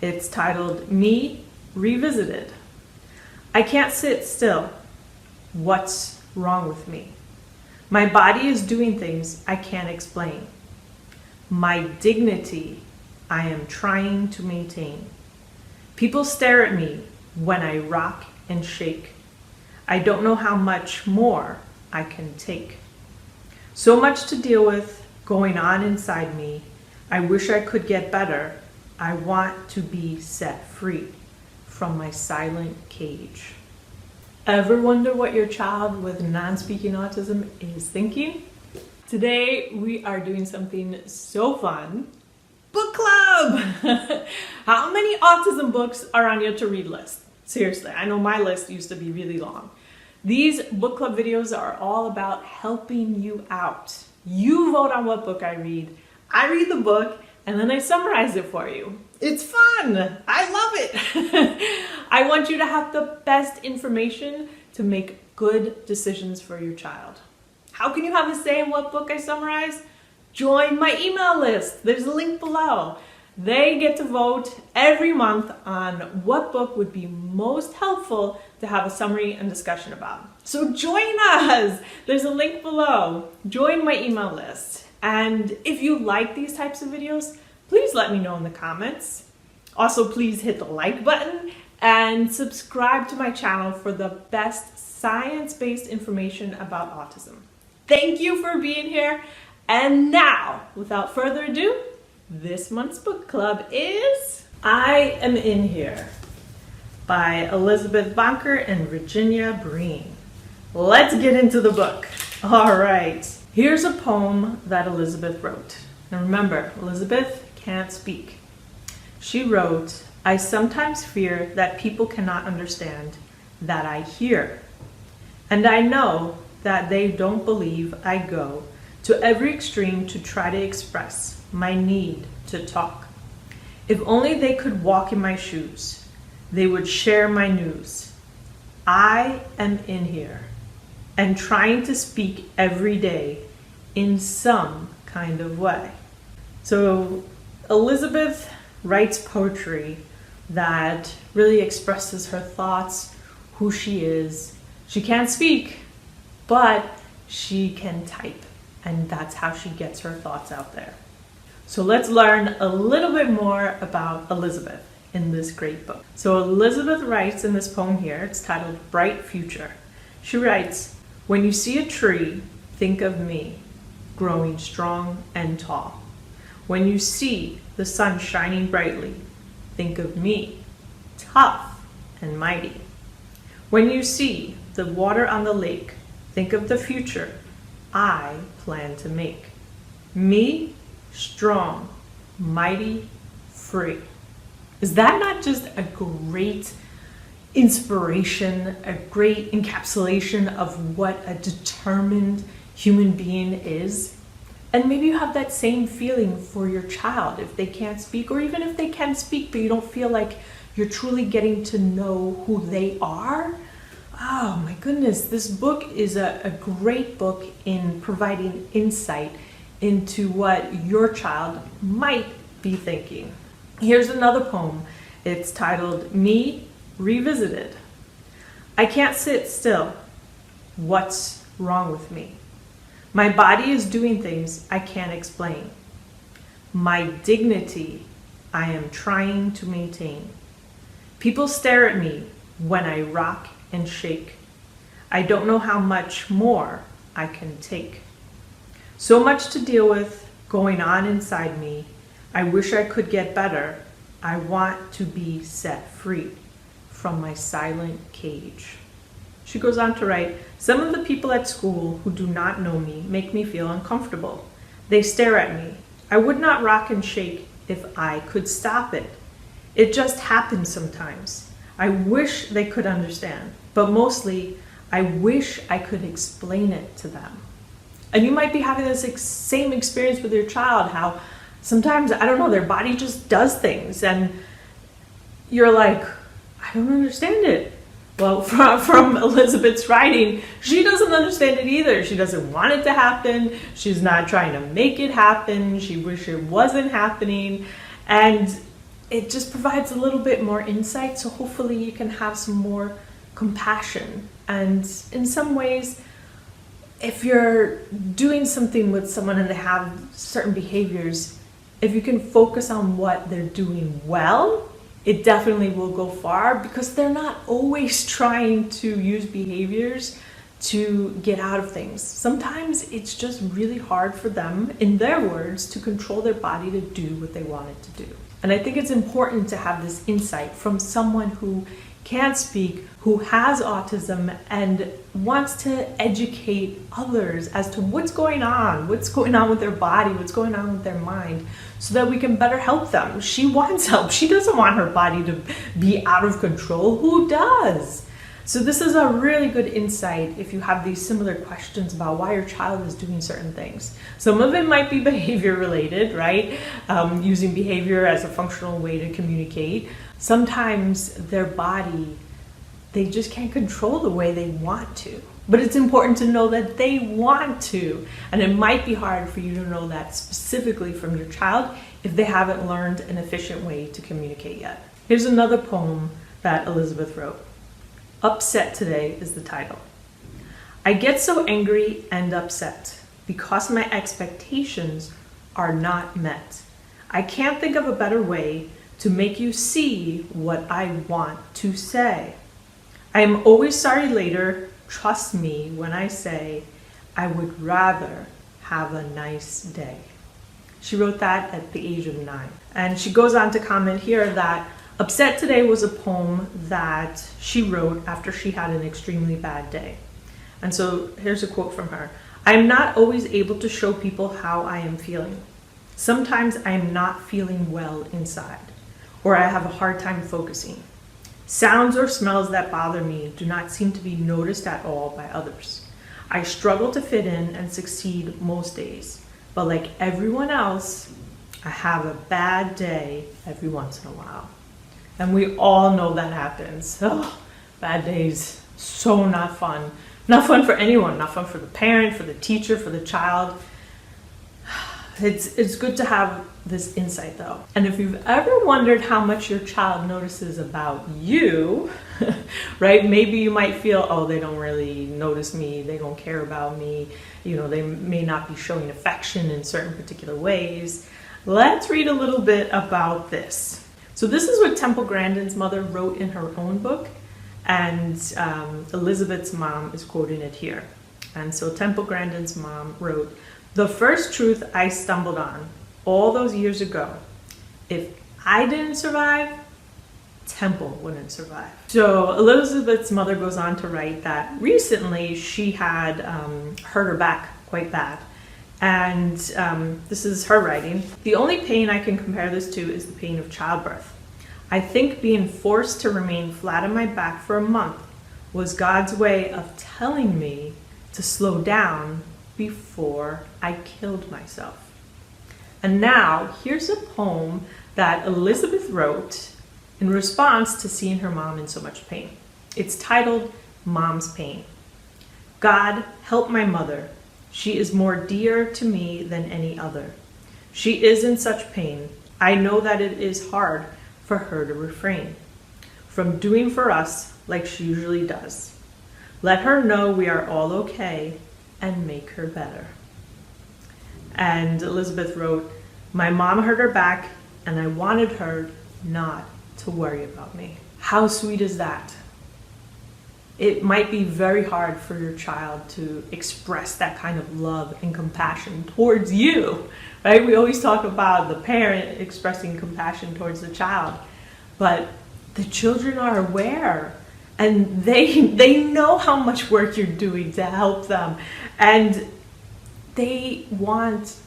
It's titled Me Revisited. I can't sit still. What's wrong with me? My body is doing things I can't explain. My dignity I am trying to maintain. People stare at me when I rock and shake. I don't know how much more I can take. So much to deal with going on inside me. I wish I could get better. I want to be set free from my silent cage. Ever wonder what your child with non-speaking autism is thinking? Today we are doing something so fun. Book club! How many autism books are on your to-read list? Seriously, I know my list used to be really long. These book club videos are all about helping you out. You vote on what book I read the book, and then I summarize it for you. It's fun! I love it! I want you to have the best information to make good decisions for your child. How can you have a say in what book I summarize? Join my email list. There's a link below. They get to vote every month on what book would be most helpful to have a summary and discussion about. So join us. There's a link below. Join my email list. And if you like these types of videos, please let me know in the comments. Also, please hit the like button and subscribe to my channel for the best science-based information about autism. Thank you for being here. And now, without further ado, this month's book club is I Am In Here by Elizabeth Bonker and Virginia Breen. Let's get into the book. All right, here's a poem that Elizabeth wrote. Now remember, Elizabeth can't speak. She wrote, I sometimes fear that people cannot understand that I hear. And I know that they don't believe I go to every extreme to try to express my need to talk. If only they could walk in my shoes, they would share my news. I am in here and trying to speak every day in some kind of way. So Elizabeth writes poetry that really expresses her thoughts, who she is. She can't speak, but she can type. And that's how she gets her thoughts out there. So let's learn a little bit more about Elizabeth in this great book. So Elizabeth writes in this poem here, it's titled Bright Future. She writes, when you see a tree, think of me, growing strong and tall. When you see the sun shining brightly, think of me, tough and mighty. When you see the water on the lake, think of the future I plan to make. Me, strong, mighty, free. Is that not just a great inspiration, a great encapsulation of what a determined human being is? And maybe you have that same feeling for your child if they can't speak, or even if they can speak but you don't feel like you're truly getting to know who they are. Oh my goodness, this book is a great book in providing insight into what your child might be thinking. Here's another poem. It's titled Me Revisited. I can't sit still. What's wrong with me? My body is doing things I can't explain. My dignity I am trying to maintain. People stare at me when I rock and shake. I don't know how much more I can take. So much to deal with going on inside me. I wish I could get better. I want to be set free from my silent cage. She goes on to write, some of the people at school who do not know me make me feel uncomfortable. They stare at me. I would not rock and shake if I could stop it. It just happens sometimes. I wish they could understand, but mostly I wish I could explain it to them. And you might be having this same experience with your child, how sometimes, I don't know, their body just does things and you're like, I don't understand it. Well, from Elizabeth's writing, she doesn't understand it either. She doesn't want it to happen. She's not trying to make it happen. She wishes it wasn't happening. And it just provides a little bit more insight, so hopefully you can have some more compassion. And in some ways, if you're doing something with someone and they have certain behaviors, if you can focus on what they're doing well, it definitely will go far, because they're not always trying to use behaviors to get out of things. Sometimes it's just really hard for them, in their words, to control their body to do what they want it to do. And I think it's important to have this insight from someone who can speak, who has autism, and wants to educate others as to what's going on with their body, what's going on with their mind, so that we can better help them. She wants help. She doesn't want her body to be out of control. Who does? So this is a really good insight if you have these similar questions about why your child is doing certain things. Some of it might be behavior related, right? Using behavior as a functional way to communicate. Sometimes their body, they just can't control the way they want to. But it's important to know that they want to. And it might be hard for you to know that specifically from your child if they haven't learned an efficient way to communicate yet. Here's another poem that Elizabeth wrote. Upset Today is the title. I get so angry and upset because my expectations are not met. I can't think of a better way to make you see what I want to say. I am always sorry later. Trust me when I say I would rather have a nice day. She wrote that at the age of 9. And she goes on to comment here that Upset Today was a poem that she wrote after she had an extremely bad day. And so here's a quote from her. I am not always able to show people how I am feeling. Sometimes I am not feeling well inside, or I have a hard time focusing. Sounds or smells that bother me do not seem to be noticed at all by others. I struggle to fit in and succeed most days, but like everyone else, I have a bad day every once in a while. And we all know that happens. Oh, bad days, so not fun. Not fun for anyone, not fun for the parent, for the teacher, for the child. It's good to have this insight though. And if you've ever wondered how much your child notices about you, right? Maybe you might feel, oh, they don't really notice me, they don't care about me, they may not be showing affection in certain particular ways. Let's read a little bit about this. So this is what Temple Grandin's mother wrote in her own book, and Elizabeth's mom is quoting it here. And so Temple Grandin's mom wrote, "The first truth I stumbled on all those years ago, if I didn't survive, Temple wouldn't survive." So Elizabeth's mother goes on to write that recently she had hurt her back quite bad. And this is her writing. "The only pain I can compare this to is the pain of childbirth. I think being forced to remain flat on my back for a month was God's way of telling me to slow down before I killed myself." And now here's a poem that Elizabeth wrote in response to seeing her mom in so much pain. It's titled Mom's Pain. God, help my mother. She is more dear to me than any other. She is in such pain. I know that it is hard for her to refrain from doing for us like she usually does. Let her know we are all okay and make her better. And Elizabeth wrote, "My mom hurt her back and I wanted her not to worry about me." How sweet is that? It might be very hard for your child to express that kind of love and compassion towards you, right? We always talk about the parent expressing compassion towards the child, but the children are aware and they know how much work you're doing to help them, and they want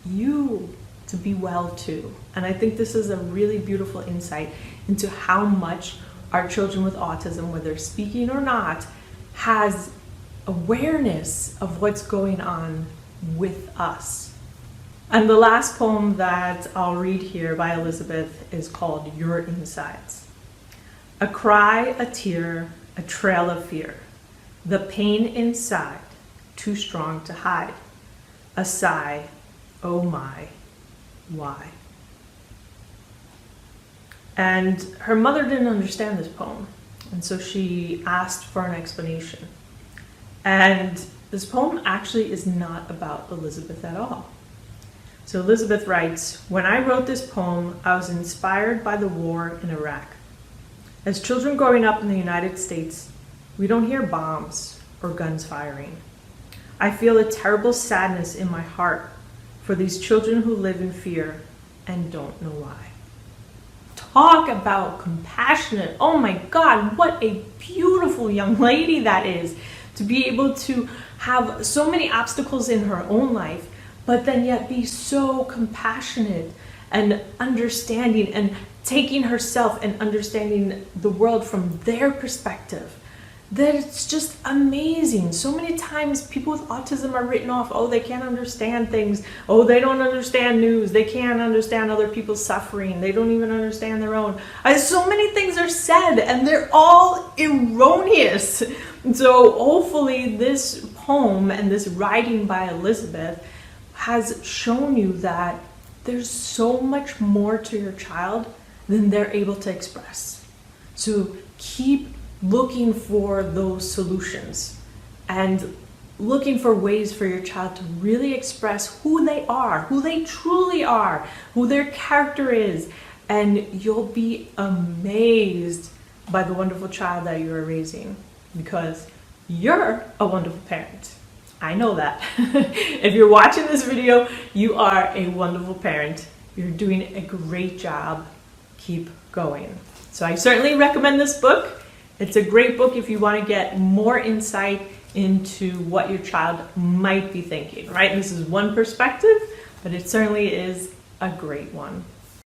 you to be well too. And I think this is a really beautiful insight into how much our children with autism, whether speaking or not, has awareness of what's going on with us. And the last poem that I'll read here by Elizabeth is called Your Insides. A cry, a tear, a trail of fear. The pain inside, too strong to hide. A sigh, oh my, why? And her mother didn't understand this poem, and so she asked for an explanation. And this poem actually is not about Elizabeth at all. So Elizabeth writes, "When I wrote this poem, I was inspired by the war in Iraq. As children growing up in the United States, we don't hear bombs or guns firing. I feel a terrible sadness in my heart for these children who live in fear and don't know why." Talk about compassionate. Oh my God, what a beautiful young lady that is, to be able to have so many obstacles in her own life, but then yet be so compassionate and understanding and taking herself and understanding the world from their perspective. That it's just amazing. So many times people with autism are written off. Oh, they can't understand things. Oh, they don't understand news. They can't understand other people's suffering. They don't even understand their own. So many things are said, and they're all erroneous. So hopefully this poem and this writing by Elizabeth has shown you that there's so much more to your child than they're able to express. So keep looking for those solutions and looking for ways for your child to really express who they are, who they truly are, who their character is, and you'll be amazed by the wonderful child that you are raising, because you're a wonderful parent. I know that. If you're watching this video, you are a wonderful parent. You're doing a great job. Keep going. So I certainly recommend this book. It's a great book if you want to get more insight into what your child might be thinking, right? This is one perspective, but it certainly is a great one.